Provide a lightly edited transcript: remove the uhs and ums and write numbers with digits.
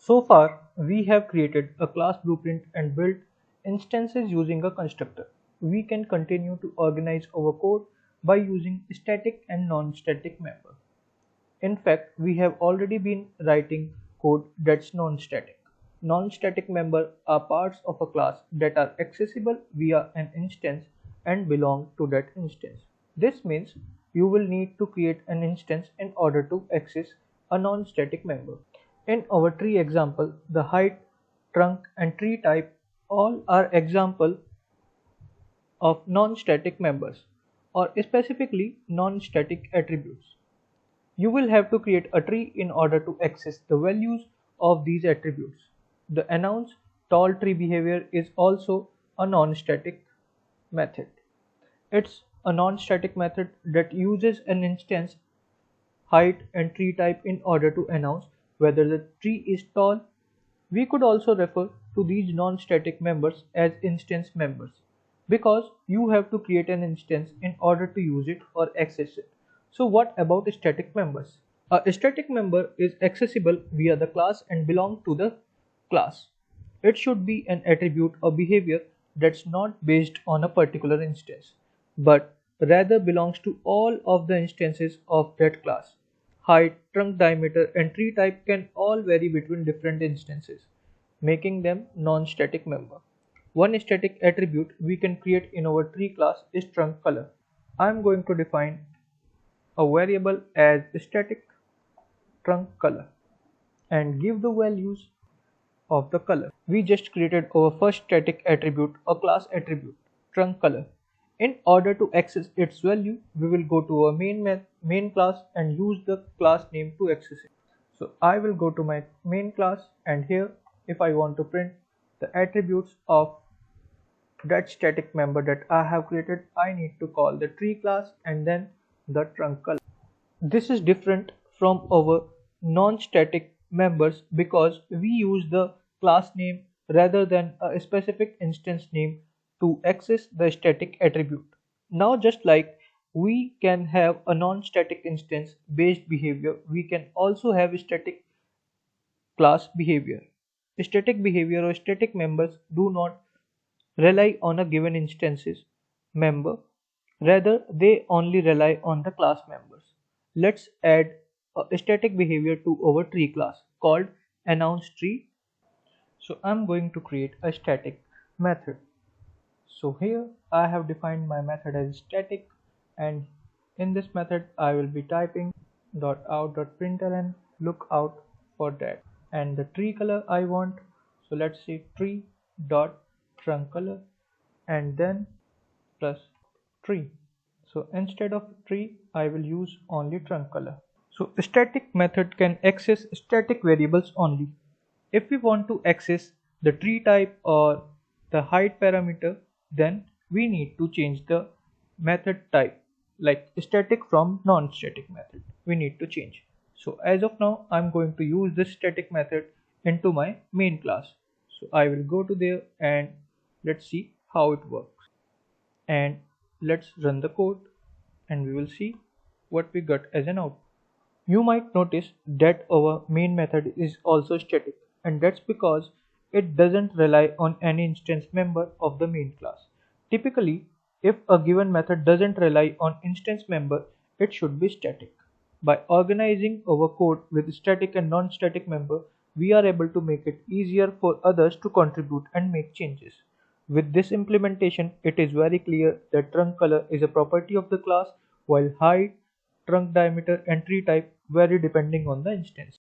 So far, we have created a class blueprint and built instances using a constructor. We can continue to organize our code by using static and non-static member. In fact, we have already been writing code that's non-static. Non-static members are parts of a class that are accessible via an instance and belong to that instance. This means you will need to create an instance in order to access a non-static member. In our tree example, the height, trunk, and tree type all are examples of non-static members, or specifically non-static attributes. You will have to create a tree in order to access the values of these attributes. The announce tall tree behavior is also a non-static method. It's a non-static method that uses an instance height and tree type in order to announce whether the tree is tall. We could also refer to these non-static members as instance members because you have to create an instance in order to use it or access it. So what about static members? A static member is accessible via the class and belong to the class. It should be an attribute or behavior that's not based on a particular instance, but rather belongs to all of the instances of that class. Height, trunk diameter, and tree type can all vary between different instances, making them non-static member. One static attribute we can create in our tree class is trunk color. I am going to define a variable as static trunk color and give the values of the color. We just created our first static attribute, a class attribute, trunk color. In order to access its value, we will go to our main class and use the class name to access it. So I will go to my main class, and here if I want to print the attributes of that static member that I have created, I need to call the tree class and then the trunk color. This is different from our non-static members because we use the class name rather than a specific instance name to access the static attribute. Now, just like we can have a non-static instance based behavior, we can also have static class behavior. Static behavior or static members do not rely on a given instance's member, rather they only rely on the class members. Let's add a static behavior to our tree class called announce tree. So I'm going to create a static method. So here I have defined my method as static, and in this method I will be typing .out.println, look out for that, and the tree color I want, so let's say tree dot trunk color and then plus tree. So instead of tree I will use only trunk color. So static method can access static variables only. If we want to access the tree type or the height parameter, then we need to change the method type, like static from non-static method. We need to change. So as of now, I'm going to use this static method into my main class. So I will go to there and let's see how it works. And let's run the code and we will see what we got as an output. You might notice that our main method is also static, and that's because it doesn't rely on any instance member of the main class. Typically, if a given method doesn't rely on instance member, it should be static. By organizing our code with static and non-static member, we are able to make it easier for others to contribute and make changes. With this implementation, it is very clear that trunk color is a property of the class, while height, trunk diameter, and tree type vary depending on the instance.